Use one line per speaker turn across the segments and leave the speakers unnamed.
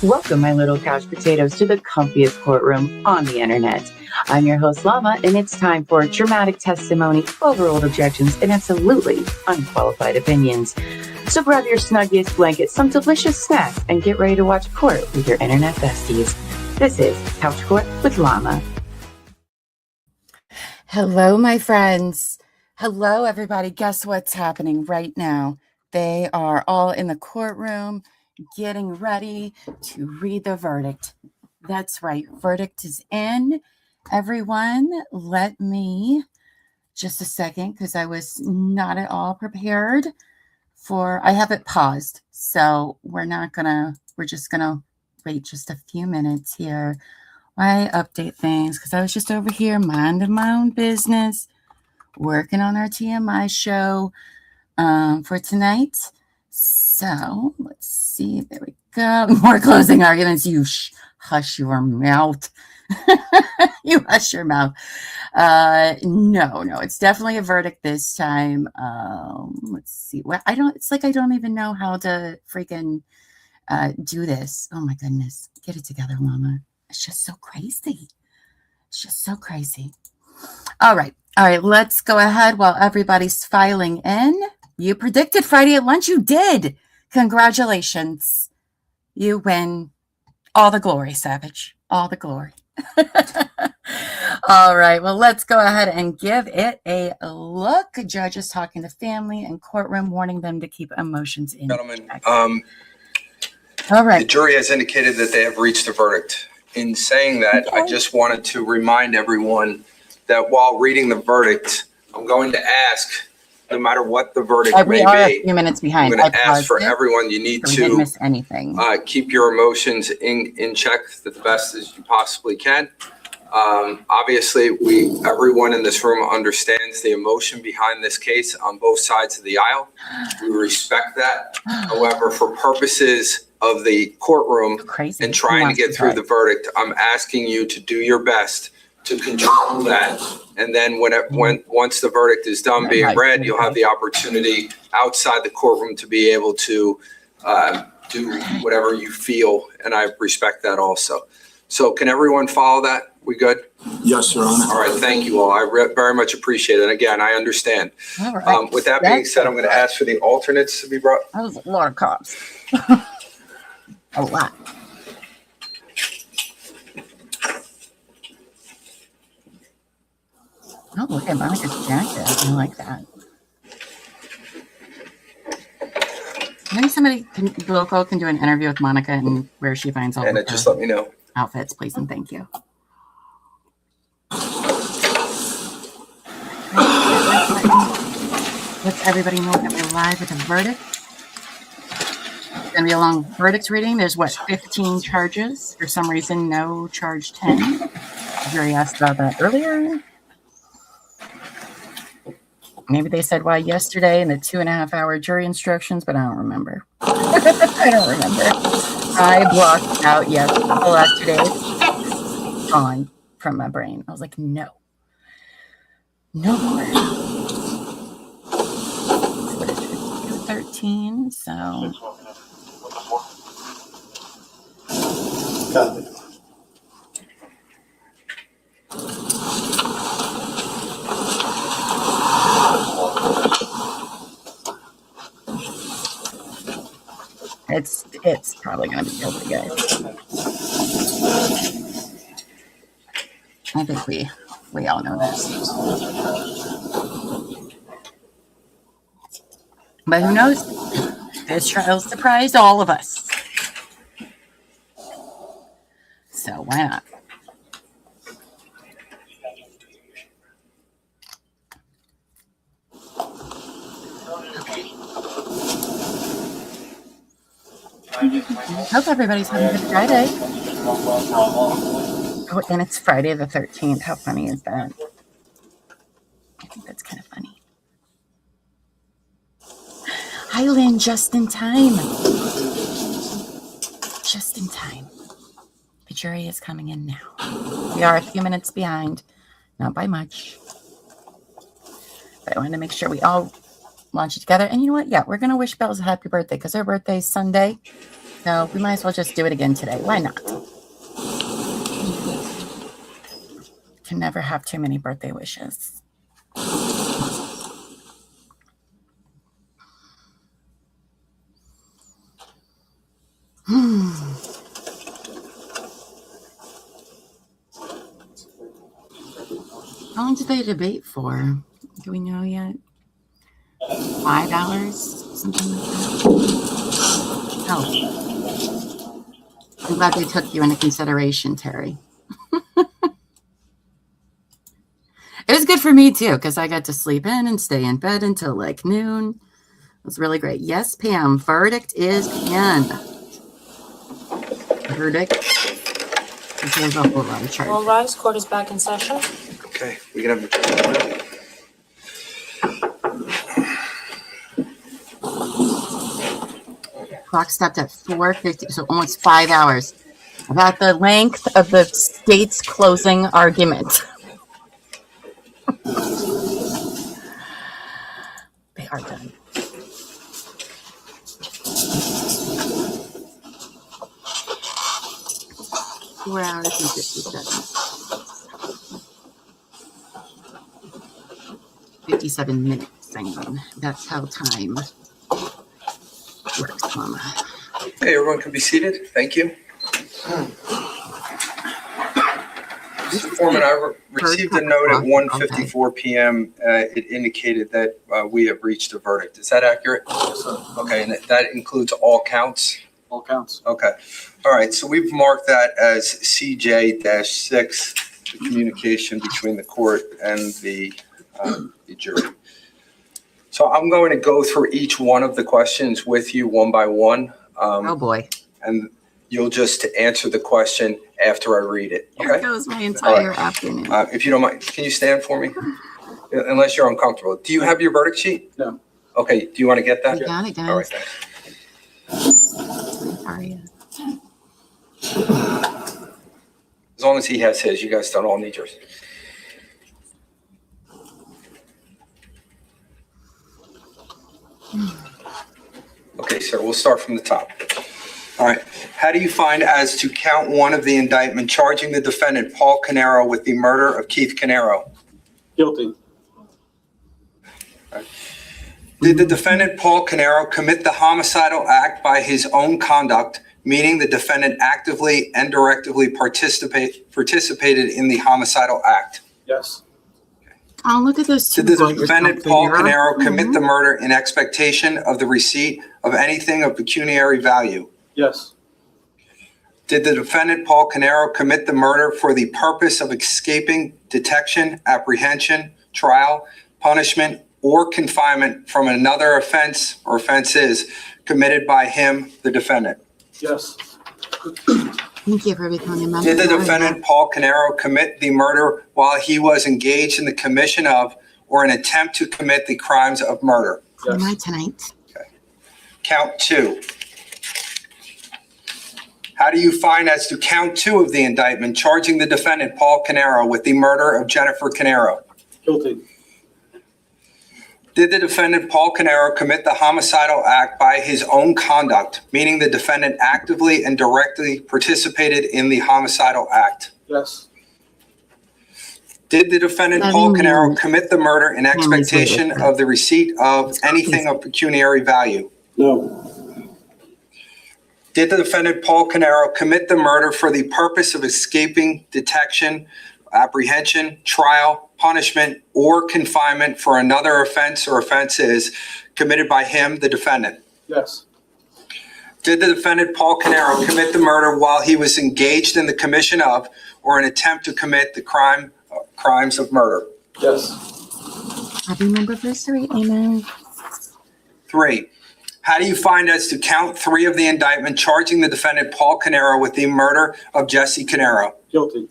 Welcome, my little couch potatoes, to the comfiest courtroom on the internet. I'm your host, Llama, and it's time for dramatic testimony, overruled objections, and absolutely unqualified opinions. So grab your snuggiest blanket, some delicious snacks, and get ready to watch court with your internet besties. This is Couch Court with Llama.
Hello, my friends. Hello, everybody. Guess what's happening right now? They are all in the courtroom getting ready to read the verdict. That's right. Verdict is in. Everyone, let me just a second because I was not at all prepared for, I have it paused. So we're just going to wait just a few minutes here. I update things because I was just over here minding my own business, working on our TMI show for tonight. So let's see. There we go. More closing arguments. You hush your mouth. You hush your mouth. No, it's definitely a verdict this time. Let's see. Well, it's like I don't even know how to freaking do this. Oh my goodness. Get it together, Llama. It's just so crazy. All right. Let's go ahead while everybody's filing in. You predicted Friday at lunch. You did. Congratulations. You win. All the glory, Savage. All the glory. All right. Well, let's go ahead and give it a look. Judges talking to family and courtroom, warning them to keep emotions in
Gentlemen,
check. All right.
the jury has indicated that they have reached a verdict. In saying that,
Okay.
I just wanted to remind everyone that while reading the verdict, I'm going to ask, no matter what the verdict
We
may
are a
be,
few minutes behind.
I'm going to
I
ask
paused
for
it,
everyone, you need
so we didn't
to
miss anything.
keep your emotions in check the best as you possibly can. Obviously, everyone in this room understands the emotion behind this case on both sides of the aisle. We respect that. However, for purposes of the courtroom
Crazy.
and trying to get through the verdict, I'm asking you to do your best to control that. And then once the verdict is done being read, you'll have the opportunity outside the courtroom to be able to do whatever you feel, and I respect that also. So can everyone follow that? We good?
Yes, Your Honor.
All right, thank you all. I very much appreciate it. And again, I understand.
All right.
With that being said, I'm going to ask for the alternates to be brought.
That was a lot of cops. A lot. Oh, look at Monica's jacket. I like that. Maybe somebody local can do an interview with Monica and where she finds all
And
of
just
her
let me know.
outfits, please, and thank you. Let everybody know that we're live with a verdict. It's going to be a long verdict reading. There's 15 charges. For some reason, no charge 10. The jury asked about that earlier. Maybe they said why yesterday in the 2.5-hour jury instructions, but I don't remember. I don't remember. I blocked out the last 2 days. Gone from my brain. I was like, no more. 13, so. It's probably going to be guilty, guys. I think we all know this. But who knows? This trial surprised all of us. So why not? Hope everybody's having a good Friday. Oh, and it's Friday the 13th. How funny is that? I think that's kind of funny. Hi, Lynn, just in time. Just in time. The jury is coming in now. We are a few minutes behind, not by much. But I wanted to make sure we all launch it together. And you know what? Yeah, we're going to wish Bells a happy birthday because her birthday is Sunday. So we might as well just do it again today. Why not? Can never have too many birthday wishes. How long did they debate for? Do we know yet? 5 hours? Something like that? Oh. I'm glad they took you into consideration, Terry. It was good for me, too, because I got to sleep in and stay in bed until like noon. It was really great. Yes, Pam. Verdict is in. Verdict. There's a whole lot of charges.
All rise. Court is back in session.
Okay, we can have a
Clock stopped at 4:50, so almost 5 hours. About the length of the state's closing argument. They are done. Four hours and 57 minutes. I mean, that's how time works, Llama.
Okay, everyone can be seated. Thank you. Mr. Foreman, I received a note at 1:54 p.m. It indicated that we have reached a verdict. Is that accurate?
Yes, sir.
Okay, and that includes all counts?
All counts.
Okay. All right, so we've marked that as CJ-6, the communication between the court and the jury. So I'm going to go through each one of the questions with you one by one.
Oh, boy.
And you'll just answer the question after I read it.
Here
Okay?
goes my entire afternoon.
If you don't mind, can you stand for me? Unless you're uncomfortable. Do you have your verdict sheet?
No.
Okay, do you want to get that?
You got it,
All right,
guys.
thanks.
Sorry.
As long as he has his, you guys don't all need yours. Okay, sir, we'll start from the top. All right. How do you find as to count one of the indictment charging the defendant, Paul Caneiro, with the murder of Keith Caneiro?
Guilty.
Did the defendant, Paul Caneiro, commit the homicidal act by his own conduct, meaning the defendant actively and directly participated in the homicidal act?
Yes.
Oh, look at those two.
Did the
lawyers
defendant,
up
Paul
there.
Caneiro, commit the murder in expectation of the receipt of anything of pecuniary value?
Yes.
Did the defendant, Paul Caneiro, commit the murder for the purpose of escaping detection, apprehension, trial, punishment, or confinement from another offense or offenses committed by him, the defendant?
Yes.
Thank you for becoming a member.
Did the defendant, Paul Caneiro, commit the murder while he was engaged in the commission of or an attempt to commit the crimes of murder?
Am I
Yes.
tonight?
Count two. How do you find as to count two of the indictment charging the defendant, Paul Caneiro, with the murder of Jennifer Caneiro?
Guilty.
Did the defendant, Paul Caneiro, commit the homicidal act by his own conduct, meaning the defendant actively and directly participated in the homicidal act?
Yes.
Did the defendant, Paul Caneiro, commit the murder in expectation of the receipt of anything of pecuniary value?
No.
Did the defendant, Paul Caneiro, commit the murder for the purpose of escaping detection, apprehension, trial, punishment, or confinement for another offense or offenses committed by him, the defendant?
Yes.
Did the defendant, Paul Caneiro, commit the murder while he was engaged in the commission of or an attempt to commit the crimes of murder?
Yes.
Happy anniversary, amen.
3. How do you find as to count 3 of the indictment charging the defendant, Paul Caneiro, with the murder of Jesse Caneiro?
Guilty.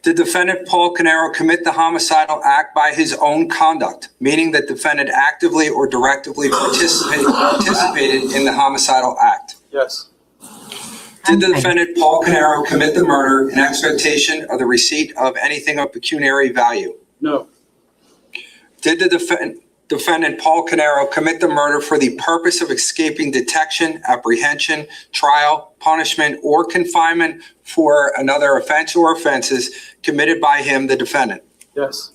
Did defendant, Paul Caneiro, commit the homicidal act by his own conduct, meaning that defendant actively or directly participated in the homicidal act?
Yes.
Did the defendant, Paul Caneiro, commit the murder in expectation of the receipt of anything of pecuniary value?
No.
Did the defendant Paul Caneiro commit the murder for the purpose of escaping detection, apprehension, trial, punishment, or confinement for another offense or offenses committed by him, the defendant?
Yes.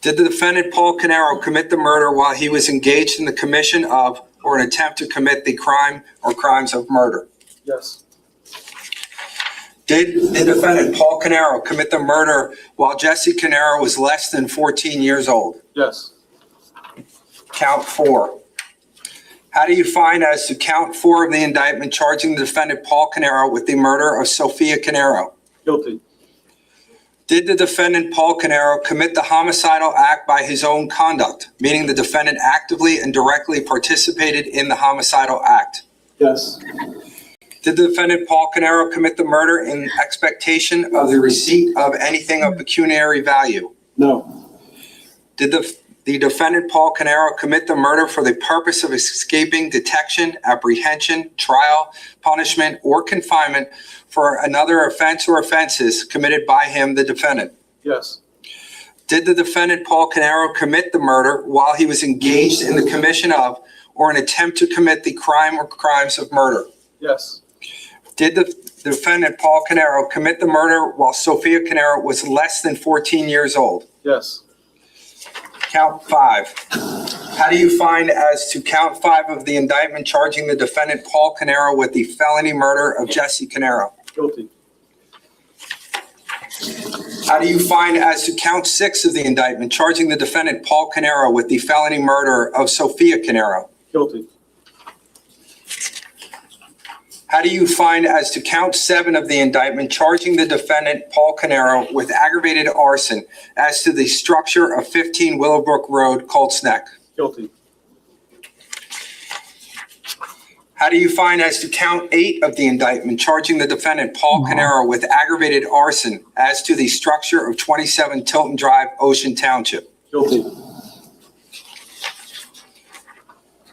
Did the defendant Paul Caneiro commit the murder while he was engaged in the commission of or an attempt to commit the crime or crimes of murder?
Yes.
Did the defendant Paul Caneiro commit the murder while Jesse Caneiro was less than 14 years old?
Yes.
Count 4. How do you find as to count 4 of the indictment charging the defendant Paul Caneiro with the murder of Sophia Caneiro?
Guilty.
Did the defendant Paul Caneiro commit the homicidal act by his own conduct, meaning the defendant actively and directly participated in the homicidal act?
Yes.
Did the defendant Paul Caneiro commit the murder in expectation of the receipt of anything of pecuniary value?
No.
Did the defendant Paul Caneiro commit the murder for the purpose of escaping detection, apprehension, trial, punishment, or confinement for another offense or offenses committed by him, the defendant?
Yes.
Did the defendant Paul Caneiro commit the murder while he was engaged in the commission of or an attempt to commit the crime or crimes of murder?
Yes.
Did the defendant Paul Caneiro commit the murder while Sophia Caneiro was less than 14 years old?
Yes.
Count 5. How do you find as to count 5 of the indictment charging the defendant Paul Caneiro with the felony murder of Jesse Caneiro?
Guilty.
How do you find as to count 6 of the indictment charging the defendant Paul Caneiro with the felony murder of Sophia Caneiro?
Guilty.
How do you find as to count 7 of the indictment charging the defendant Paul Caneiro with aggravated arson as to the structure of 15 Willowbrook Road, Colts Neck?
Guilty.
How do you find as to count 8 of the indictment charging the defendant Paul Caneiro with aggravated arson as to the structure of 27 Tilton Drive, Ocean Township?
Guilty.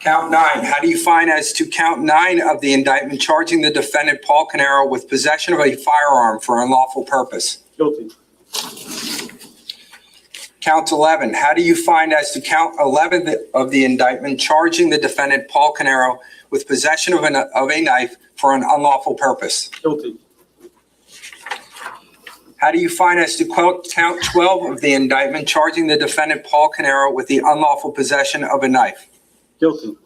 Count 9. How do you find as to count 9 of the indictment charging the defendant Paul Caneiro with possession of a firearm for unlawful purpose?
Guilty.
Count 11. How do you find as to count 11 of the indictment charging the defendant Paul Caneiro with possession of a knife for an unlawful purpose?
Guilty.
How do you find as to count 12 of the indictment charging the defendant Paul Caneiro with the unlawful possession of a knife?
Guilty.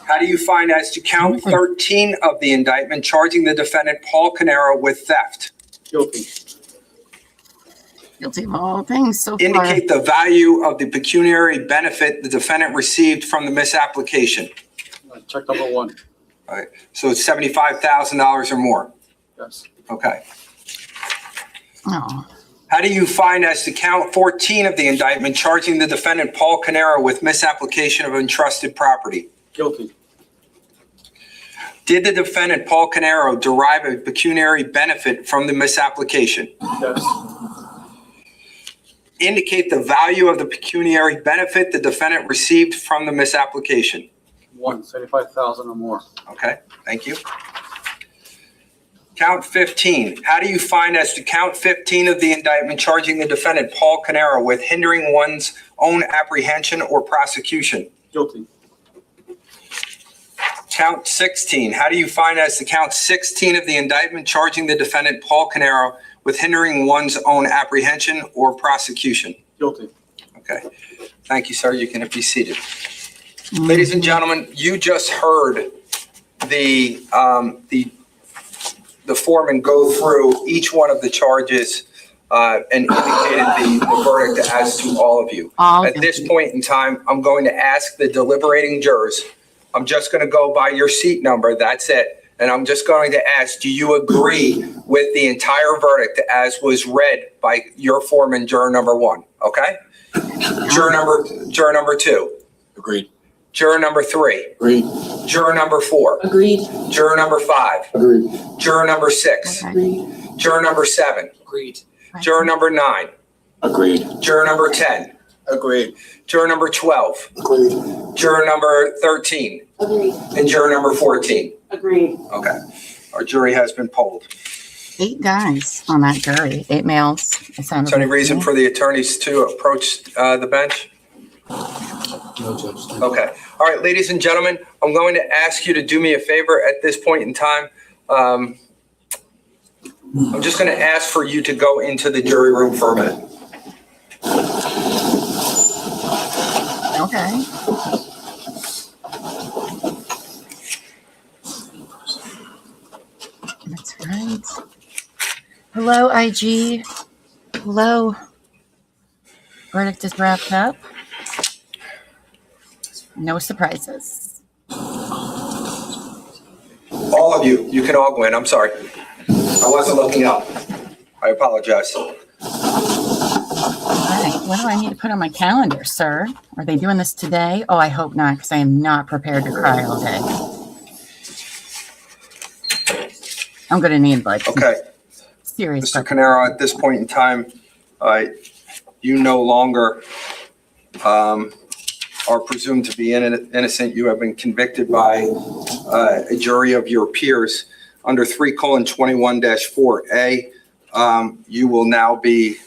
How do you find as to count 13 of the indictment charging the defendant Paul Caneiro with theft?
Guilty.
Guilty of all things so far.
Indicate the value of the pecuniary benefit the defendant received from the misapplication.
Check number 1.
All right, so it's $75,000 or more.
Yes.
Okay.
Oh.
How do you find as to count 14 of the indictment charging the defendant Paul Caneiro with misapplication of entrusted property?
Guilty.
Did the defendant Paul Caneiro derive a pecuniary benefit from the misapplication?
Yes.
Indicate the value of the pecuniary benefit the defendant received from the misapplication.
1. 75,000 or more.
Okay, thank you. Count 15. How do you find as to count 15 of the indictment charging the defendant Paul Caneiro with hindering one's own apprehension or prosecution?
Guilty.
Count 16. How do you find as to count 16 of the indictment charging the defendant Paul Caneiro with hindering one's own apprehension or prosecution?
Guilty.
Okay. Thank you, sir. You can be seated. Ladies and gentlemen, you just heard the foreman go through each one of the charges and indicated the verdict as to all of you. At this point in time, I'm going to ask the deliberating jurors. I'm just going to go by your seat number. That's it. And I'm just going to ask, do you agree with the entire verdict as was read by your foreman, juror number 1? Okay. Juror number 2.
Agreed.
Juror number 3.
Agreed.
Juror number 4.
Agreed.
Juror number 5.
Agreed.
Juror number 6.
Agreed.
Juror number 7.
Agreed.
Juror number 9.
Agreed.
Juror number 10.
Agreed.
Juror number 12.
Agreed.
Juror number 13.
Agreed.
And juror number 14.
Agreed.
Okay. Our jury has been polled.
8 guys on that jury, 8 males.
Is there any reason for the attorneys to approach the bench?
No, Judge.
Okay. All right, ladies and gentlemen, I'm going to ask you to do me a favor at this point in time. I'm just going to ask for you to go into the jury room for a minute.
Okay. That's right. Hello, IG. Hello. Verdict is wrapped up. No surprises.
All of you, you can all go in. I'm sorry. I wasn't looking up. I apologize.
All right. What do I need to put on my calendar, sir? Are they doing this today? Oh, I hope not, because I am not prepared to cry all day. I'm going to need, like,
Okay.
serious.
Mr. Caneiro, at this point in time, you no longer are presumed to be innocent. You have been convicted by a jury of your peers under 3:21-4A. You will now be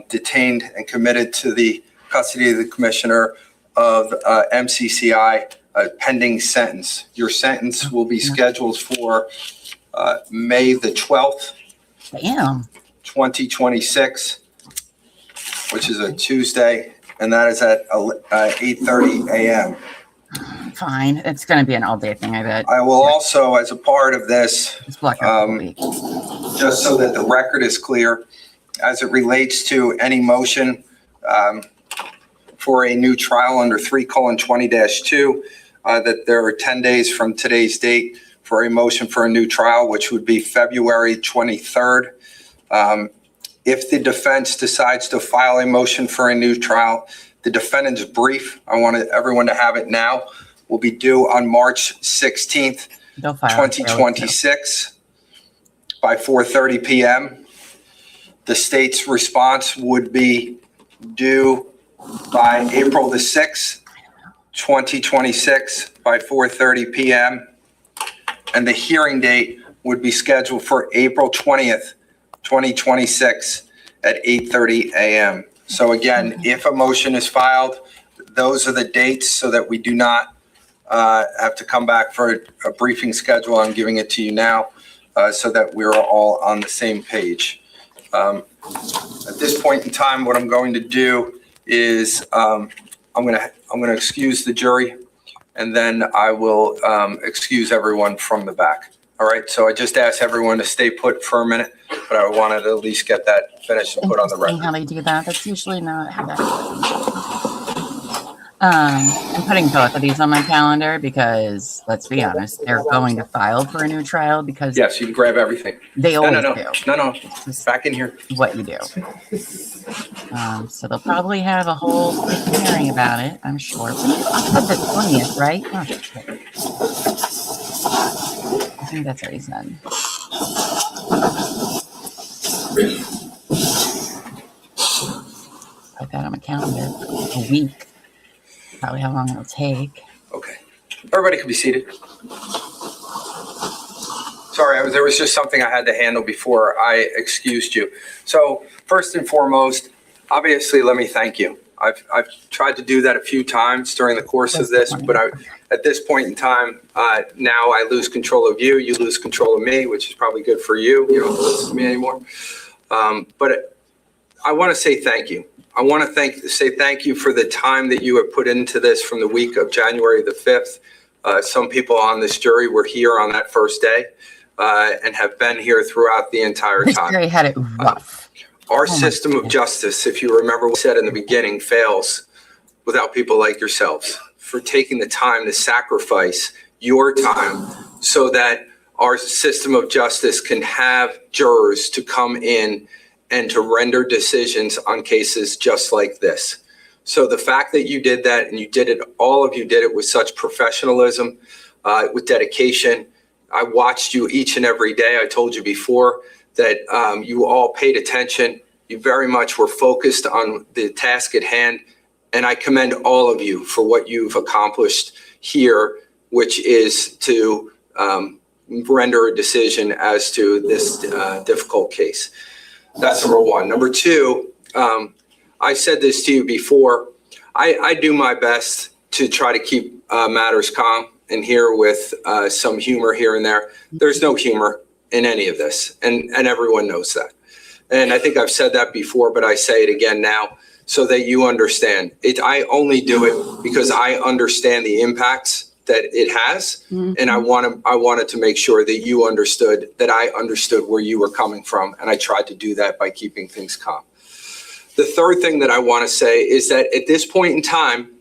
detained and committed to the custody of the Commissioner of MCCI pending sentence. Your sentence will be scheduled for May the 12th,
Damn.
2026, which is a Tuesday, and that is at 8:30 a.m.
Fine. It's going to be an all-day thing, I bet.
I will also, as a part of this,
It's blocked out for a week.
just so that the record is clear, as it relates to any motion for a new trial under 3:20-2, that there are 10 days from today's date for a motion for a new trial, which would be February 23rd. If the defense decides to file a motion for a new trial, the defendant's brief, I want everyone to have it now, will be due on March 16th,
They'll file it
2026 by 4:30 p.m. The state's response would be due by April the 6th, 2026 by 4:30 p.m. And the hearing date would be scheduled for April 20th, 2026 at 8:30 a.m. So again, if a motion is filed, those are the dates so that we do not have to come back for a briefing schedule. I'm giving it to you now so that we're all on the same page. At this point in time, what I'm going to do is I'm going to excuse the jury, and then I will excuse everyone from the back. All right, so I just asked everyone to stay put for a minute, but I wanted to at least get that finished and put on the
Interesting
record.
how they do that. That's usually not how that goes. I'm putting both of these on my calendar because, let's be honest, they're going to file for a new trial because
Yes, you can grab everything.
they
No,
always
no,
do.
no,
It's
back in here.
what you do. So they'll probably have a whole freaking hearing about it, I'm sure. October the 20th, right? Oh, shit. I think that's what he said. Put that on my calendar. A week. Probably how long it'll take.
Okay. Everybody can be seated. Sorry, there was just something I had to handle before I excused you. So first and foremost, obviously, let me thank you. I've tried to do that a few times during the course of this, but at this point in time, now I lose control of you. You lose control of me, which is probably good for you. You don't listen to me anymore. But I want to say thank you. I want to say thank you for the time that you have put into this from the week of January the 5th. Some people on this jury were here on that first day and have been here throughout the entire
This
time.
jury had it rough.
Our system of justice, if you remember what I said in the beginning, fails without people like yourselves for taking the time to sacrifice your time so that our system of justice can have jurors to come in and to render decisions on cases just like this. So the fact that you did that, and you did it, all of you did it with such professionalism, with dedication. I watched you each and every day. I told you before that you all paid attention. You very much were focused on the task at hand. And I commend all of you for what you've accomplished here, which is to render a decision as to this difficult case. That's number one. Number two, I said this to you before. I do my best to try to keep matters calm and here with some humor here and there. There's no humor in any of this, and everyone knows that. And I think I've said that before, but I say it again now so that you understand. I only do it because I understand the impacts that it has, and I wanted to make sure that you understood, that I understood where you were coming from, and I tried to do that by keeping things calm. The third thing that I want to say is that at this point in time,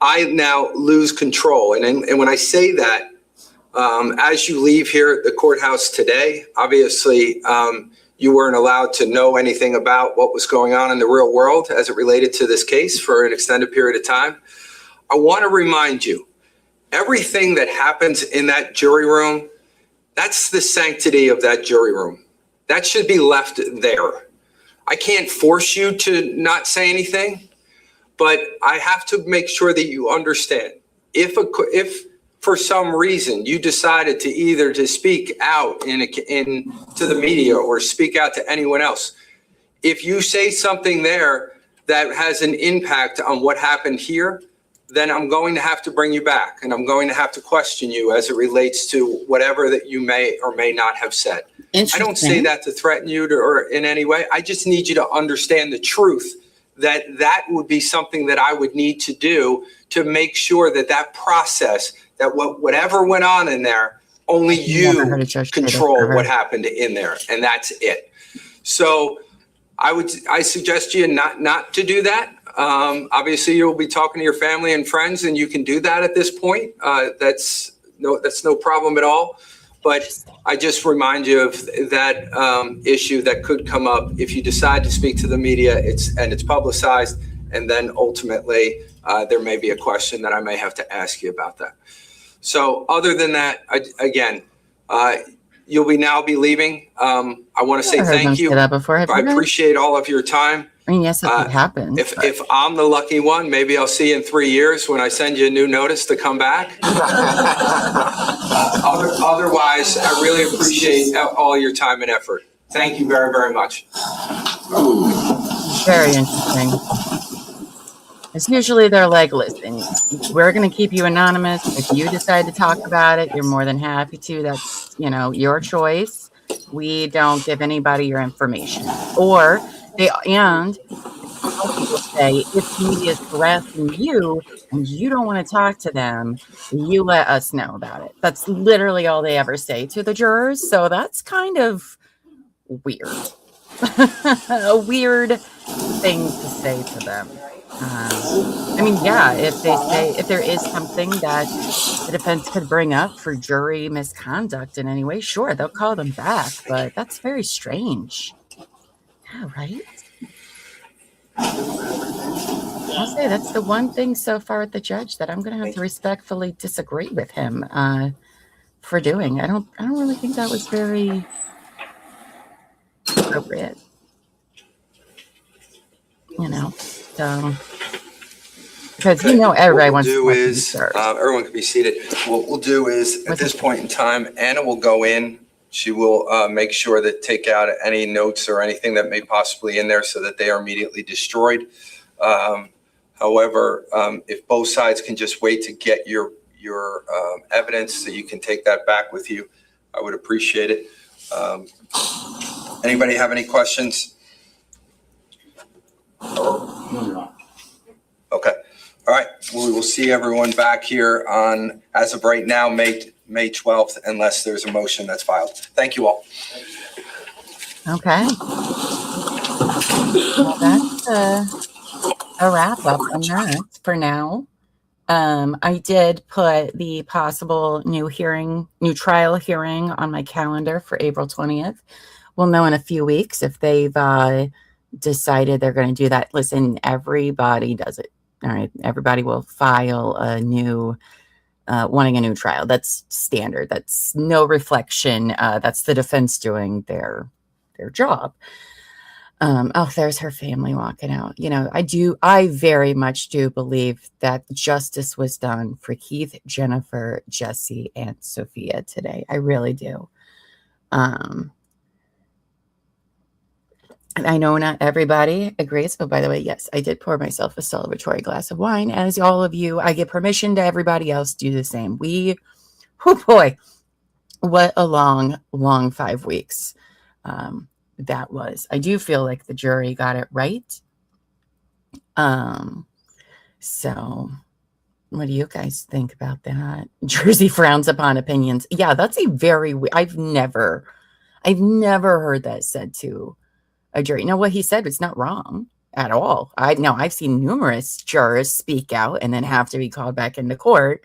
I now lose control, and when I say that, as you leave here at the courthouse today, obviously you weren't allowed to know anything about what was going on in the real world as it related to this case for an extended period of time. I want to remind you, everything that happens in that jury room, that's the sanctity of that jury room. That should be left there. I can't force you to not say anything, but I have to make sure that you understand. If for some reason you decided to either to speak out to the media or speak out to anyone else, if you say something there that has an impact on what happened here, then I'm going to have to bring you back, and I'm going to have to question you as it relates to whatever that you may or may not have said. I don't say that to threaten you or in any way. I just need you to understand the truth, that would be something that I would need to do to make sure that process, that whatever went on in there, only you control what happened in there, and that's it. So I suggest you not to do that. Obviously, you'll be talking to your family and friends, and you can do that at this point. That's no problem at all. But I just remind you of that issue that could come up if you decide to speak to the media. It's publicized, and then ultimately there may be a question that I may have to ask you about that. So other than that, you'll now be leaving. I want to say thank you. I appreciate all of your time.
I mean, yes, it could happen.
If I'm the lucky one, maybe I'll see you in 3 years when I send you a new notice to come back. Otherwise, I really appreciate all your time and effort. Thank you very, very much.
Very interesting. It's usually they're like, listen, we're going to keep you anonymous. If you decide to talk about it, you're more than happy to. That's, your choice. We don't give anybody your information. Or people say, if he is harassing you and you don't want to talk to them, you let us know about it. That's literally all they ever say to the jurors. So that's kind of weird. A weird thing to say to them. If there is something that the defense could bring up for jury misconduct in any way, sure, they'll call them back. But that's very strange. Yeah, right? I'll say that's the one thing so far with the judge that I'm going to have to respectfully disagree with him for doing. I don't really think that was very appropriate. So because everybody wants to
everyone can be seated. What we'll do is at this point in time, Anna will go in. She will make sure that take out any notes or anything that may possibly in there so that they are immediately destroyed. However, if both sides can just wait to get your evidence so you can take that back with you, I would appreciate it. Anybody have any questions? Okay. All right. Well, we will see everyone back here on, as of right now, May 12th, unless there's a motion that's filed. Thank you all.
Okay. Well, that's a wrap up on that for now. I did put the possible new trial hearing on my calendar for April 20th. We'll know in a few weeks if they've decided they're going to do that. Listen, everybody does it. All right. Everybody will file a new wanting a new trial. That's standard. That's no reflection. That's the defense doing their job. Oh, there's her family walking out. I very much do believe that justice was done for Keith, Jennifer, Jesse, and Sophia today. I really do. And I know not everybody agrees. Oh, by the way, yes, I did pour myself a celebratory glass of wine. As all of you, I give permission to everybody else do the same. Oh boy, what a long, long 5 weeks. That was. I do feel like the jury got it right. So what do you guys think about that? Jersey frowns upon opinions. Yeah, that's a very, I've never heard that said to a jury. Now, what he said was not wrong at all. I've seen numerous jurors speak out and then have to be called back into court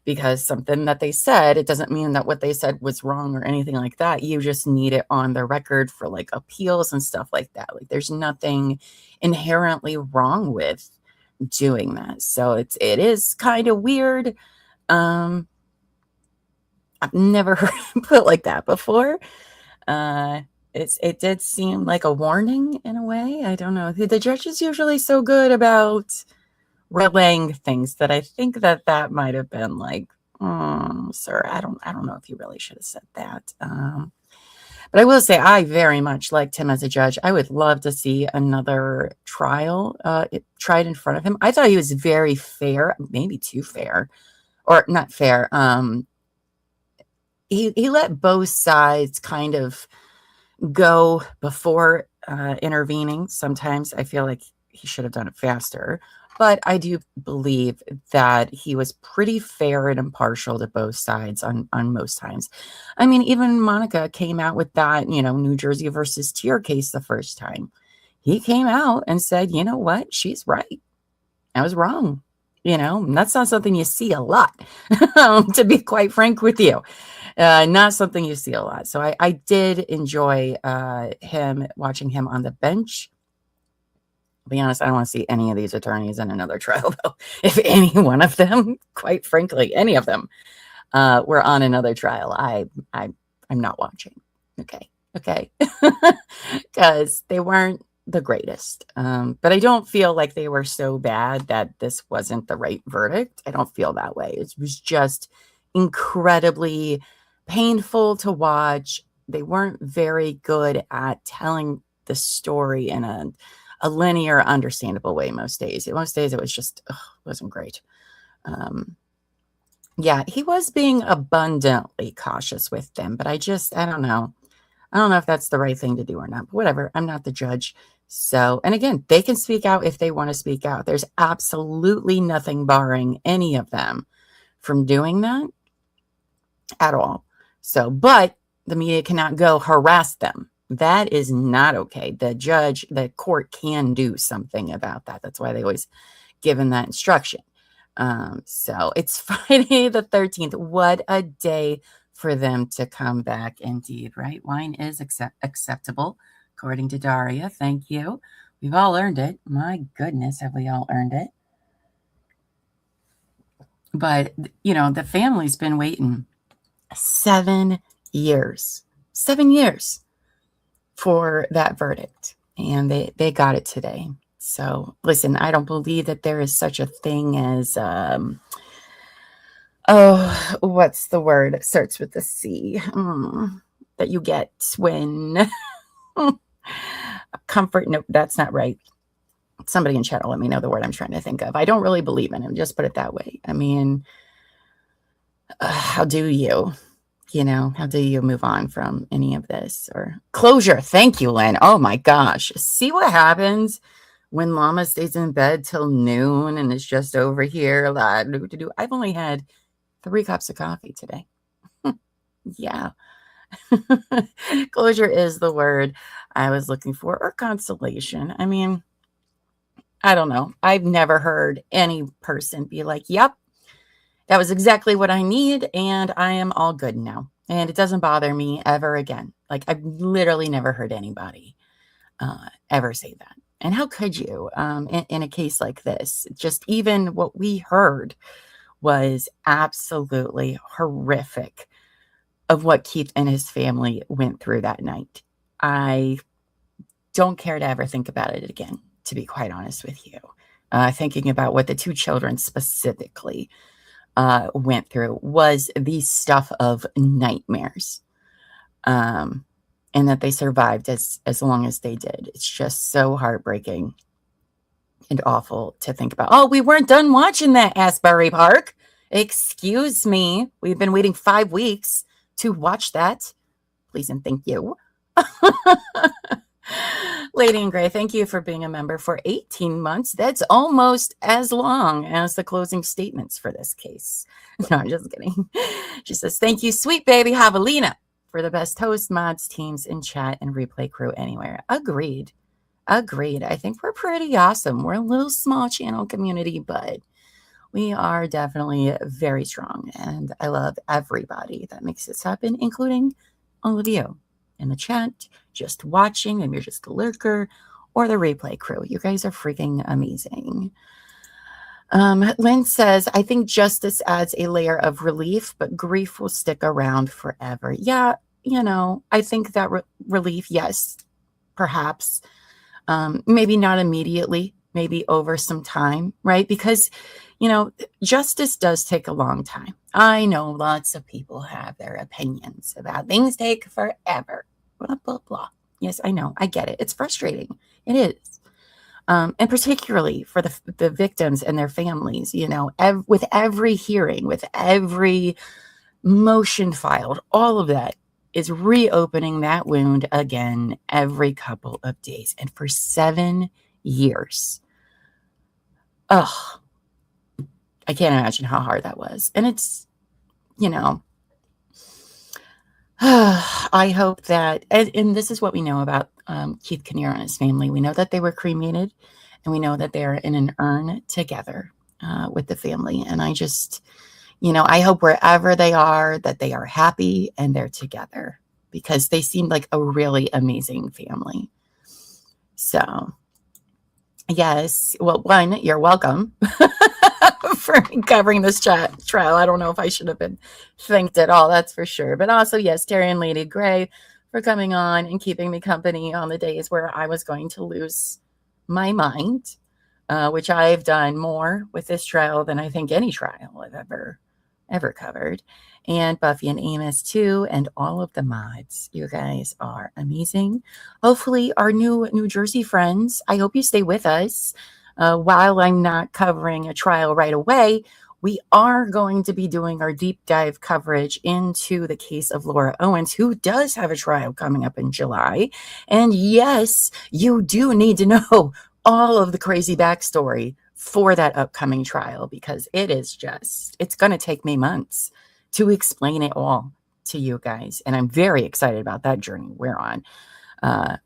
because something that they said, it doesn't mean that what they said was wrong or anything like that. You just need it on the record for like appeals and stuff like that. Like there's nothing inherently wrong with doing that. So it is kind of weird. I've never heard it put like that before. It did seem like a warning in a way. I don't know. The judge is usually so good about relaying things that I think that might have been like, sir, I don't know if you really should have said that. But I will say I very much liked him as a judge. I would love to see another trial tried in front of him. I thought he was very fair, maybe too fair, or not fair. He let both sides kind of go before intervening. Sometimes I feel like he should have done it faster. But I do believe that he was pretty fair and impartial to both sides on most times. I mean, even Monica came out with that, New Jersey versus Tier case the first time. He came out and said, you know what? She's right. I was wrong. That's not something you see a lot, to be quite frank with you. Not something you see a lot. So I did enjoy watching him on the bench. I'll be honest, I don't want to see any of these attorneys in another trial, though. If any one of them, quite frankly, any of them were on another trial, I'm not watching. Okay. Because they weren't the greatest. But I don't feel like they were so bad that this wasn't the right verdict. I don't feel that way. It was just incredibly painful to watch. They weren't very good at telling the story in a linear, understandable way most days. Most days it was just, wasn't great. Yeah, he was being abundantly cautious with them, but I don't know. I don't know if that's the right thing to do or not, but whatever. I'm not the judge. So, and again, they can speak out if they want to speak out. There's absolutely nothing barring any of them from doing that at all. So, but the media cannot go harass them. That is not okay. The court can do something about that. That's why they always given that instruction. So it's Friday the 13th. What a day for them to come back indeed, right? Wine is acceptable, according to Daria. Thank you. We've all earned it. My goodness, have we all earned it? But, the family's been waiting 7 years. 7 years for that verdict, and they got it today. So listen, I don't believe that there is such a thing as what's the word? It starts with the C that you get when comfort. No, that's not right. Somebody in chat will let me know the word I'm trying to think of. I don't really believe in him. Just put it that way. I mean, how do you? How do you move on from any of this? Or closure. Thank you, Lynn. Oh my gosh. See what happens when Llama stays in bed till noon and is just over here. I've only had 3 cups of coffee today. Yeah. Closure is the word I was looking for, or consolation. I mean, I don't know. I've never heard any person be like, yep, that was exactly what I need, and I am all good now. And it doesn't bother me ever again. Like, I've literally never heard anybody ever say that. And how could you in a case like this? Just even what we heard was absolutely horrific of what Keith and his family went through that night. I don't care to ever think about it again, to be quite honest with you. Thinking about what the two children specifically went through was the stuff of nightmares. And that they survived as long as they did. It's just so heartbreaking and awful to think about. Oh, we weren't done watching that, Asbury Park. Excuse me. We've been waiting 5 weeks to watch that. Please and thank you. Lady in Gray, thank you for being a member for 18 months. That's almost as long as the closing statements for this case. No, I'm just kidding. She says, thank you, sweet baby Javelina, for the best host, mods, teams, and chat and replay crew anywhere. Agreed. I think we're pretty awesome. We're a little small channel community, but we are definitely very strong. And I love everybody that makes this happen, including all of you in the chat, just watching, and you're just a lurker, or the replay crew. You guys are freaking amazing. Lynn says, I think justice adds a layer of relief, but grief will stick around forever. Yeah, I think that relief, yes, perhaps. Maybe not immediately, maybe over some time, right? Because, justice does take a long time. I know lots of people have their opinions about things take forever, blah, blah, blah. Yes, I know. I get it. It's frustrating. It is. And particularly for the victims and their families, with every hearing, with every motion filed, all of that is reopening that wound again every couple of days. And for 7 years. Oh, I can't imagine how hard that was. And it's, I hope that, and this is what we know about Keith Caneiro and his family. We know that they were cremated, and we know that they're in an urn together with the family. And I just, I hope wherever they are, that they are happy and they're together, because they seemed like a really amazing family. So, yes. Well, one, you're welcome for covering this trial. I don't know if I should have been thanked at all, that's for sure. But also, yes, Terry and Lady Gray for coming on and keeping me company on the days where I was going to lose my mind, which I've done more with this trial than I think any trial I've ever covered. And Buffy and Amos too, and all of the mods. You guys are amazing. Hopefully our New Jersey friends, I hope you stay with us. While I'm not covering a trial right away, we are going to be doing our deep dive coverage into the case of Laura Owens, who does have a trial coming up in July. And yes, you do need to know all of the crazy backstory for that upcoming trial, because it's going to take me months to explain it all to you guys. And I'm very excited about that journey we're on.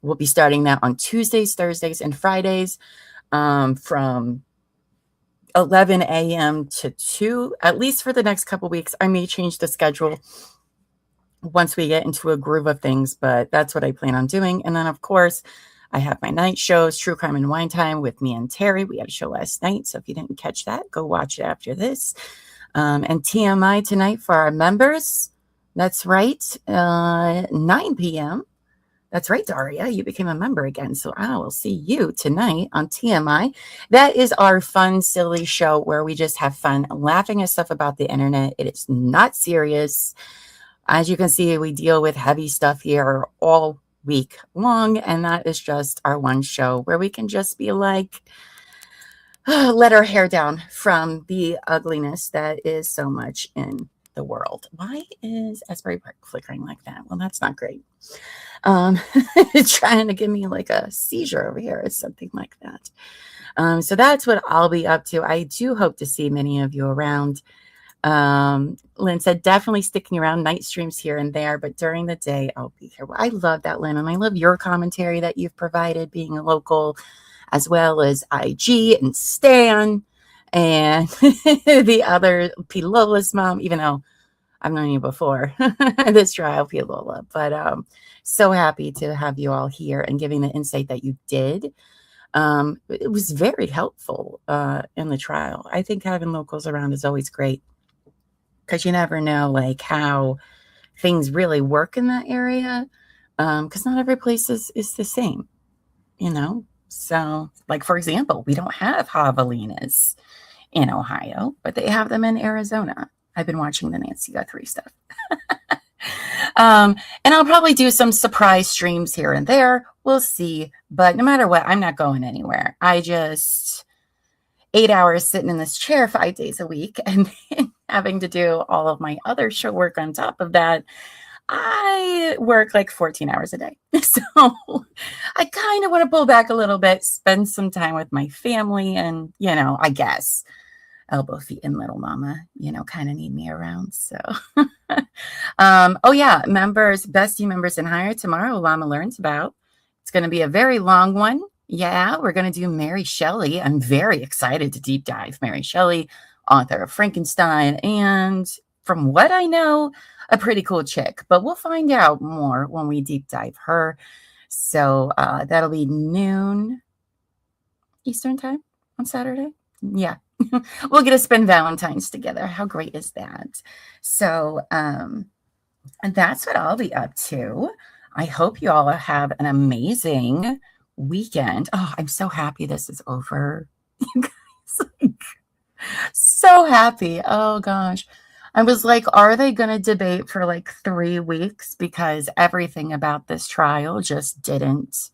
We'll be starting that on Tuesdays, Thursdays, and Fridays from 11 a.m. to 2, at least for the next couple weeks. I may change the schedule once we get into a groove of things, but that's what I plan on doing. And then, of course, I have my night shows, True Crime and Wine Time with me and Terry. We had a show last night, so if you didn't catch that, go watch it after this. And TMI tonight for our members. That's right, 9 p.m. That's right, Daria. You became a member again, so I will see you tonight on TMI. That is our fun, silly show where we just have fun laughing at stuff about the internet. It is not serious. As you can see, we deal with heavy stuff here all week long, and that is just our one show where we can just be like, let our hair down from the ugliness that is so much in the world. Why is Asbury Park flickering like that? Well, that's not great. It's trying to give me like a seizure over here or something like that. So that's what I'll be up to. I do hope to see many of you around. Lynn said, definitely sticking around, night streams here and there, but during the day, I'll be here. Well, I love that, Lynn, and I love your commentary that you've provided, being a local, as well as IG and Stan and the other P. Lola's mom, even though I've known you before this trial, P. Lola. But so happy to have you all here and giving the insight that you did. It was very helpful in the trial. I think having locals around is always great, because you never know like how things really work in that area, because not every place is the same. So, like, for example, we don't have javelinas in Ohio, but they have them in Arizona. I've been watching the Nancy Guthrie stuff. And I'll probably do some surprise streams here and there. We'll see. But no matter what, I'm not going anywhere. I just 8 hours sitting in this chair 5 days a week and having to do all of my other show work on top of that. I work like 14 hours a day. So I kind of want to pull back a little bit, spend some time with my family, and, I guess elbow, feet, and little mama, kind of need me around. So, oh yeah, bestie members in hire tomorrow, Llama learns about. It's going to be a very long one. Yeah, we're going to do Mary Shelley. I'm very excited to deep dive Mary Shelley, author of Frankenstein, and from what I know, a pretty cool chick, but we'll find out more when we deep dive her. So that'll be noon Eastern time on Saturday. Yeah. We'll get to spend Valentine's together. How great is that? So and that's what I'll be up to. I hope you all have an amazing weekend. Oh, I'm so happy this is over. You guys, so happy. Oh gosh. I was like, are they going to debate for like 3 weeks? Because everything about this trial just didn't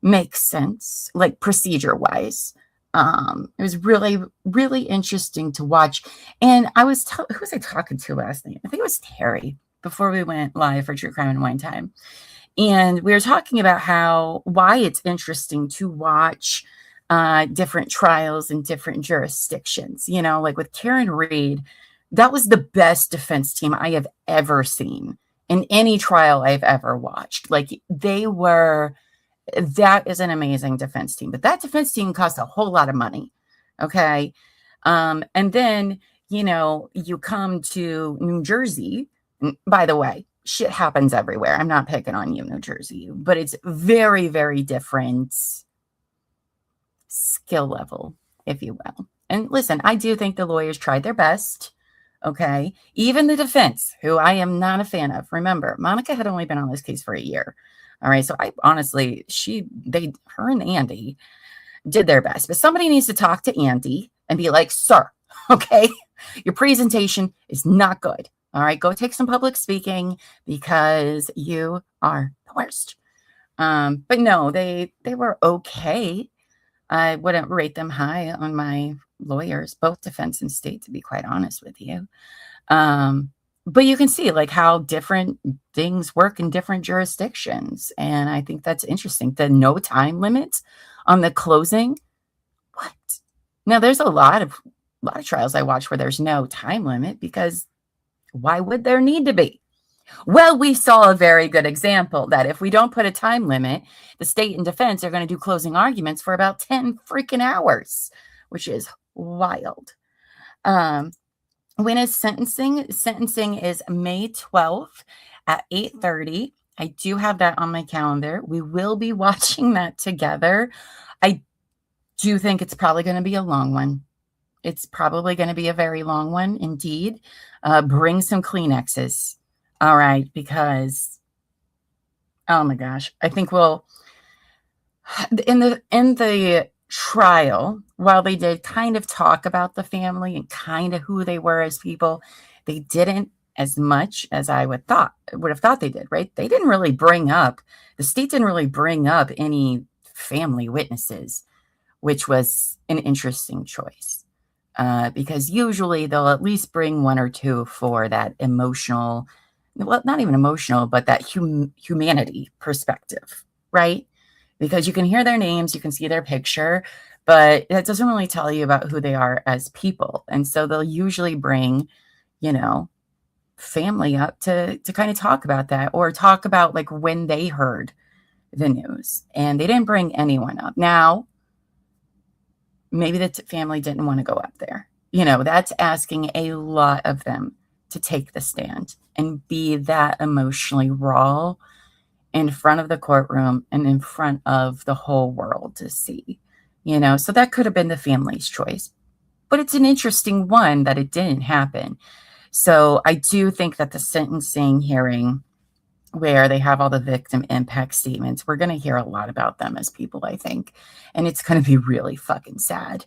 make sense, like procedure wise. It was really, really interesting to watch. And I was, who was I talking to last night? I think it was Terry before we went live for True Crime and Wine Time. And we were talking about why it's interesting to watch different trials in different jurisdictions. Like with Karen Reed, that was the best defense team I have ever seen in any trial I've ever watched. Like that is an amazing defense team, but that defense team cost a whole lot of money. Okay. And then, you come to New Jersey. By the way, shit happens everywhere. I'm not picking on you, New Jersey, but it's very, very different skill level, if you will. And listen, I do think the lawyers tried their best. Okay. Even the defense, who I am not a fan of. Remember, Monica had only been on this case for a year. All right. So I honestly, her and Andy did their best, but somebody needs to talk to Andy and be like, sir, okay, your presentation is not good. All right. Go take some public speaking because you are the worst. But no, they were okay. I wouldn't rate them high on my lawyers, both defense and state, to be quite honest with you. But you can see like how different things work in different jurisdictions. And I think that's interesting. The no time limit on the closing. What? Now there's a lot of trials I watch where there's no time limit, because why would there need to be? Well, we saw a very good example that if we don't put a time limit, the state and defense are going to do closing arguments for about 10 freaking hours, which is wild. When is sentencing? Sentencing is May 12th at 8:30. I do have that on my calendar. We will be watching that together. I do think it's probably going to be a long one. It's probably going to be a very long one indeed. Bring some Kleenexes. All right, because oh my gosh, I think we'll in the trial, while they did kind of talk about the family and kind of who they were as people, they didn't as much as I would have thought they did, right? They didn't really the state didn't really bring up any family witnesses, which was an interesting choice. Because usually they'll at least bring one or two for that emotional, well, not even emotional, but that humanity perspective, right? Because you can hear their names, you can see their picture, but that doesn't really tell you about who they are as people. And so they'll usually bring, family up to kind of talk about that, or talk about like when they heard the news. And they didn't bring anyone up. Now, maybe the family didn't want to go up there. That's asking a lot of them to take the stand and be that emotionally raw in front of the courtroom and in front of the whole world to see, so that could have been the family's choice, but it's an interesting one that it didn't happen. So I do think that the sentencing hearing where they have all the victim impact statements. We're going to hear a lot about them as people, I think, and it's going to be really fucking sad.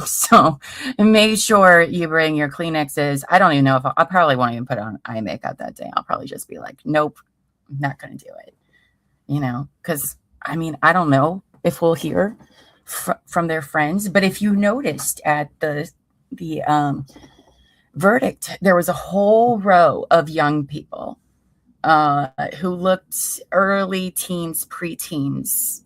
So make sure you bring your Kleenexes. I don't even know if I probably won't even put on eye makeup that day. I'll probably just be like, nope, I'm not going to do it, because I mean, I don't know if we'll hear from their friends, but if you noticed at the verdict, there was a whole row of young people who looked early teens, preteens.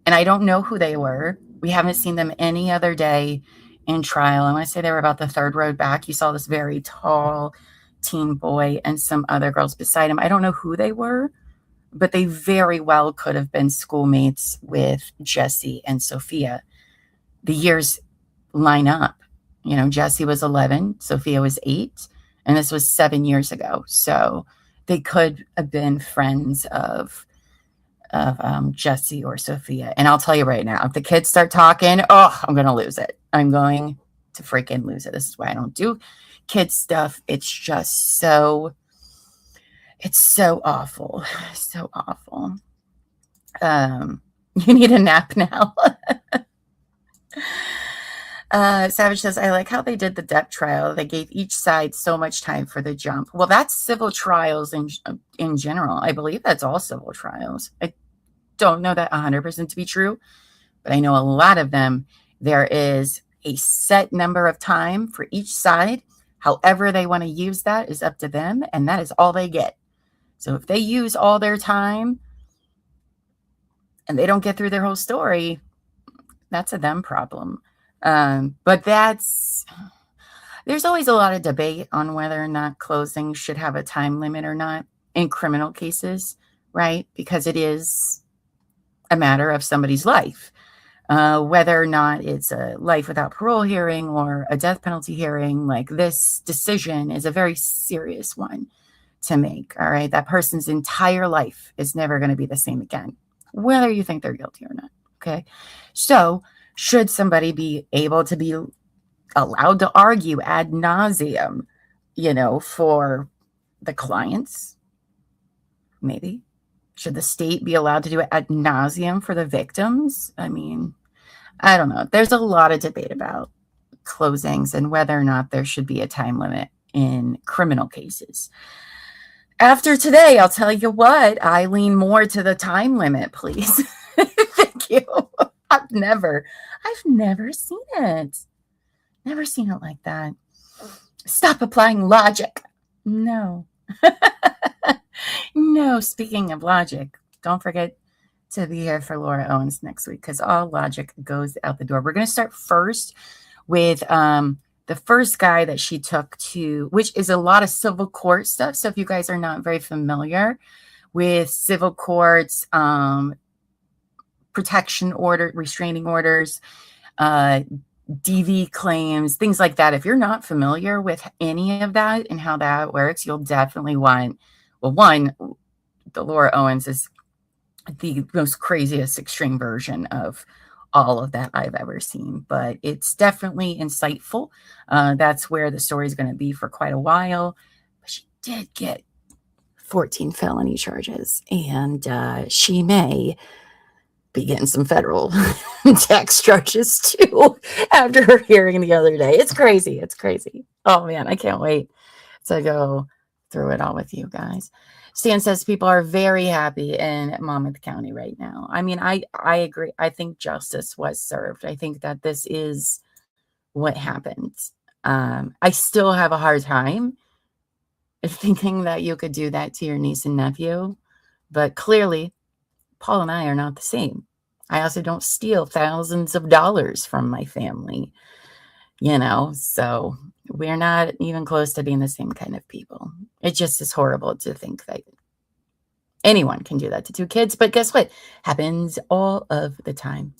And I don't know who they were. We haven't seen them any other day in trial. I want to say they were about the third row back. You saw this very tall teen boy and some other girls beside him. I don't know who they were, but they very well could have been schoolmates with Jesse and Sophia. The years line up. Jesse was 11, Sophia was 8. And this was 7 years ago. So they could have been friends of Jesse or Sophia. And I'll tell you right now, if the kids start talking, I'm going to lose it. I'm going to freaking lose it. This is why I don't do kid stuff. It's just it's so awful. So awful. You need a nap now. Savage says, I like how they did the death trial. They gave each side so much time for the jump. Well, that's civil trials in general. I believe that's all civil trials. I don't know that 100% to be true, but I know a lot of them, there is a set number of time for each side. However they want to use that is up to them, and that is all they get. So if they use all their time and they don't get through their whole story, that's a them problem. But there's always a lot of debate on whether or not closing should have a time limit or not in criminal cases, right? Because it is a matter of somebody's life. Whether or not it's a life without parole hearing or a death penalty hearing, like this decision is a very serious one to make, all right? That person's entire life is never going to be the same again, whether you think they're guilty or not, okay? So should somebody be able to be allowed to argue ad nauseum, for the clients? Maybe. Should the state be allowed to do it ad nauseum for the victims? I mean, I don't know. There's a lot of debate about closings and whether or not there should be a time limit in criminal cases. After today, I'll tell you what, I lean more to the time limit, please. Thank you. I've never seen it. Never seen it like that. Stop applying logic. No. No, speaking of logic, don't forget to be here for Laura Owens next week because all logic goes out the door. We're going to start first with the first guy that she took to, which is a lot of civil court stuff. So if you guys are not very familiar with civil courts, protection order, restraining orders, DV claims, things like that. If you're not familiar with any of that and how that works, you'll definitely want, well, one, the Laura Owens is the most craziest extreme version of all of that I've ever seen, but it's definitely insightful. That's where the story is going to be for quite a while. But she did get 14 felony charges, and she may be getting some federal tax charges too after her hearing the other day. It's crazy. It's crazy. Oh man, I can't wait to go through it all with you guys. Stan says people are very happy in Monmouth County right now. I mean, I agree. I think justice was served. I think that this is what happened. I still have a hard time thinking that you could do that to your niece and nephew, but clearly Paul and I are not the same. I also don't steal thousands of dollars from my family, so we're not even close to being the same kind of people. It just is horrible to think that anyone can do that to two kids, but guess what? Happens all of the time.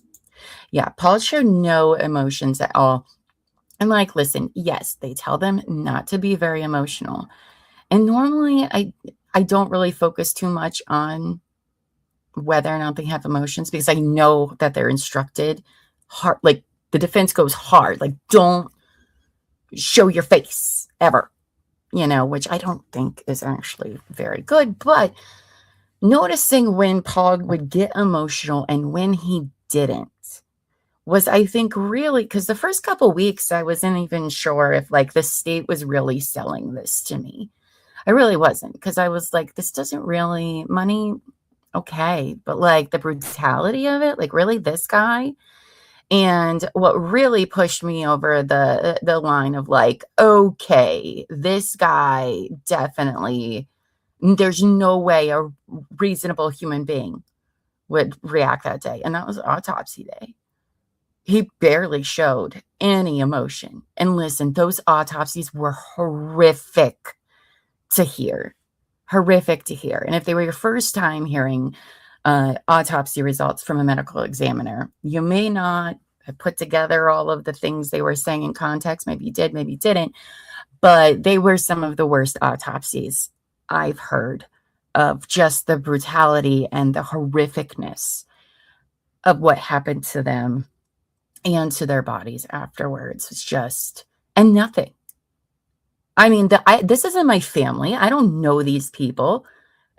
Yeah, Paul showed no emotions at all. And listen, yes, they tell them not to be very emotional. And normally I don't really focus too much on whether or not they have emotions because I know that they're instructed hard. The defense goes hard. Don't show your face ever. which I don't think is actually very good. But noticing when Paul would get emotional and when he didn't was, I think, really, because the first couple weeks I wasn't even sure if like the state was really selling this to me. I really wasn't, because I was like, this doesn't really, money, okay, but like the brutality of it, like really this guy. And what really pushed me over the line of like, okay, this guy definitely, there's no way a reasonable human being would react that day. And that was autopsy day. He barely showed any emotion. And listen, those autopsies were horrific to hear. Horrific to hear. And if they were your first time hearing autopsy results from a medical examiner, you may not have put together all of the things they were saying in context. Maybe you did, maybe you didn't. But they were some of the worst autopsies I've heard of, just the brutality and the horrificness of what happened to them and to their bodies afterwards. It's just, and nothing. I mean, this isn't my family. I don't know these people.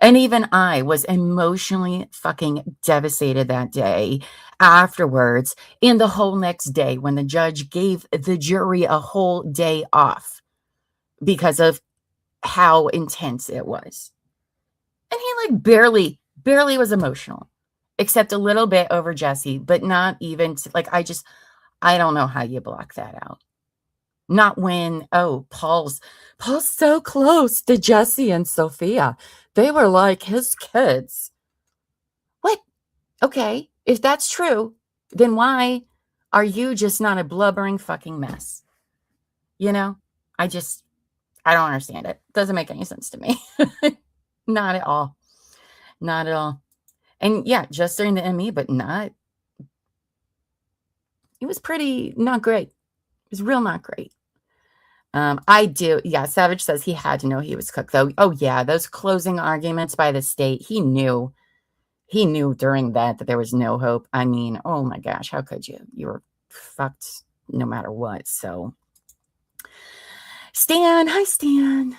And even I was emotionally fucking devastated that day afterwards, and the whole next day when the judge gave the jury a whole day off because of how intense it was. And he like barely was emotional, except a little bit over Jesse, but not even like, I don't know how you block that out. Not when, oh, Paul's so close to Jesse and Sophia. They were like his kids. What? Okay, if that's true, then why are you just not a blubbering fucking mess? I don't understand it. Doesn't make any sense to me. Not at all. Not at all. And yeah, just during the ME, but not. It was pretty not great. It was real not great. Savage says he had to know he was cooked, though. Oh yeah, those closing arguments by the state, he knew during that there was no hope. I mean, oh my gosh, how could you? You were fucked no matter what. So hi Stan.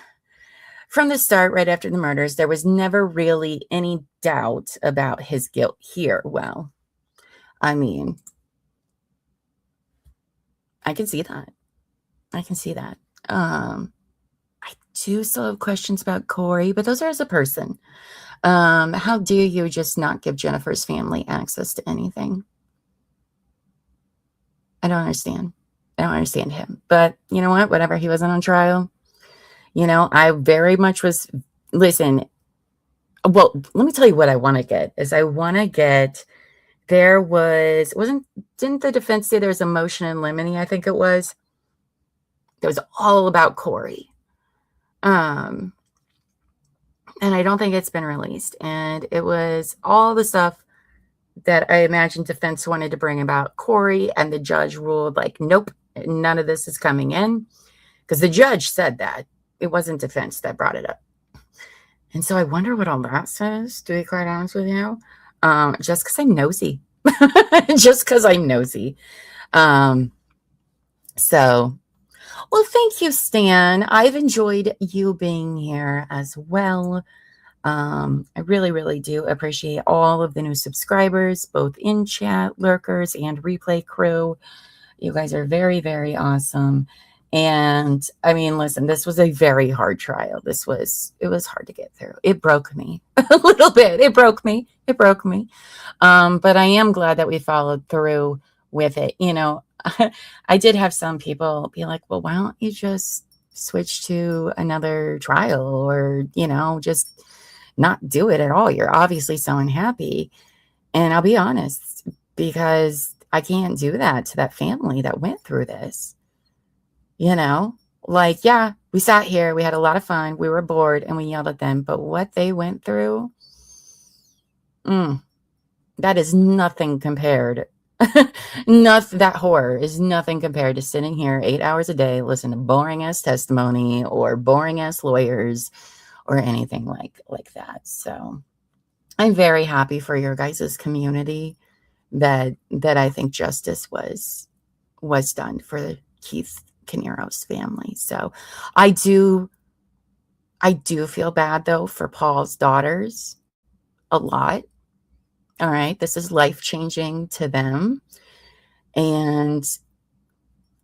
From the start, right after the murders, there was never really any doubt about his guilt here. Well, I mean, I can see that. I do still have questions about Corey, but those are as a person. How dare you just not give Jennifer's family access to anything? I don't understand. I don't understand him. But you know what? Whatever, he wasn't on trial. I very much was, listen, well, let me tell you what I want to get, didn't the defense say there was a motion in limine? I think it was. It was all about Corey. And I don't think it's been released. And it was all the stuff that I imagine defense wanted to bring about Corey, and the judge ruled like, nope, none of this is coming in. Because the judge said that. It wasn't defense that brought it up. And so I wonder what all that says, to be quite honest with you. Just because I'm nosy. So, well, thank you, Stan. I've enjoyed you being here as well. I really, really do appreciate all of the new subscribers, both in chat, lurkers, and replay crew. You guys are very, very awesome. And I mean, listen, this was a very hard trial. It was hard to get through. It broke me a little bit. It broke me. But I am glad that we followed through with it. I did have some people be like, well, why don't you just switch to another trial, or, just not do it at all? You're obviously so unhappy. And I'll be honest, because I can't do that to that family that went through this. Like, yeah, we sat here, we had a lot of fun, we were bored, and we yelled at them. But what they went through, that is nothing compared. That horror is nothing compared to sitting here 8 hours a day, listening to boring ass testimony or boring ass lawyers or anything like that. So I'm very happy for your guys' community that I think justice was done for Keith Caneiro's family. So I do I do feel bad, though, for Paul's daughters a lot. All right. This is life-changing to them. And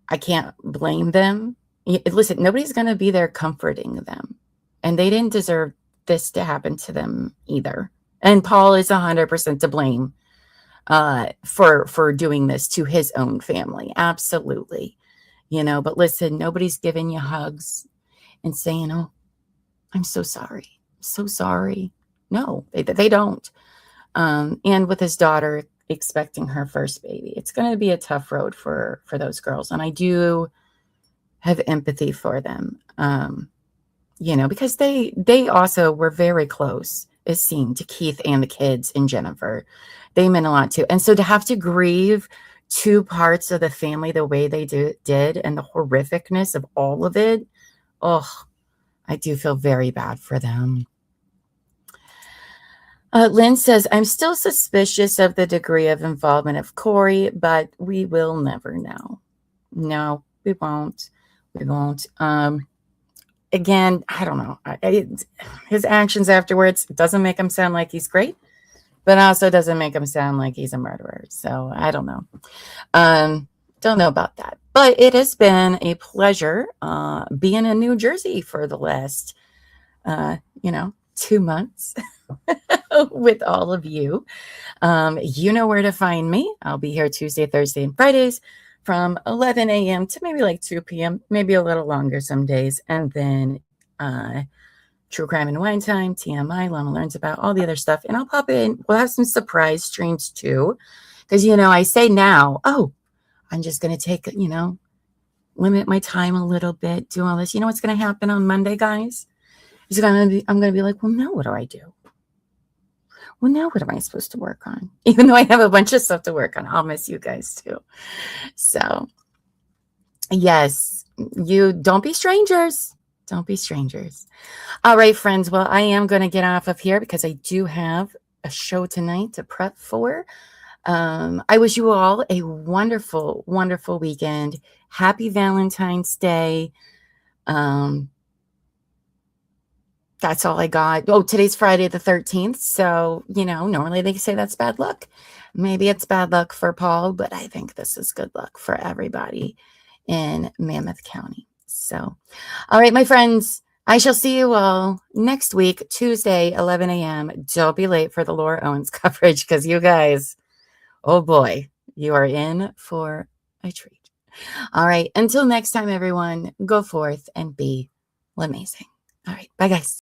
I can't blame them. Listen, nobody's going to be there comforting them. And they didn't deserve this to happen to them either. And Paul is 100% to blame for doing this to his own family. Absolutely. But listen, nobody's giving you hugs and saying, oh, I'm so sorry. So sorry. No, they don't. And with his daughter expecting her first baby, it's going to be a tough road for those girls. And I do have empathy for them, because they also were very close, as seen, to Keith and the kids and Jennifer. They meant a lot too. And so to have to grieve two parts of the family the way they did and the horrificness of all of it, I do feel very bad for them. Lynn says, I'm still suspicious of the degree of involvement of Corey, but we will never know. No, we won't. We won't. Again, I don't know. His actions afterwards doesn't make him sound like he's great, but also doesn't make him sound like he's a murderer. So I don't know. Don't know about that. But it has been a pleasure being in New Jersey for the last, 2 months with all of you. You know where to find me. I'll be here Tuesday, Thursday, and Fridays from 11 a.m. to maybe like 2 p.m., maybe a little longer some days. And then True Crime and Wine Time, TMI, Llama Learns About, all the other stuff. And I'll pop in. We'll have some surprise streams too. Because, I say now, I'm just going to take, limit my time a little bit, do all this. You know what's going to happen on Monday, guys? I'm going to be like, well, now what do I do? Well, now what am I supposed to work on? Even though I have a bunch of stuff to work on, I'll miss you guys too. So, yes, you don't be strangers. Don't be strangers. All right, friends. Well, I am going to get off of here because I do have a show tonight to prep for. I wish you all a wonderful, wonderful weekend. Happy Valentine's Day. That's all I got. Oh, today's Friday the 13th. So, normally they say that's bad luck. Maybe it's bad luck for Paul, but I think this is good luck for everybody in Mammoth County. So, all right, my friends, I shall see you all next week, Tuesday, 11 a.m. Don't be late for the Laura Owens coverage because you guys, oh boy, you are in for a treat. All right, until next time, everyone, go forth and be amazing. All right, bye, guys.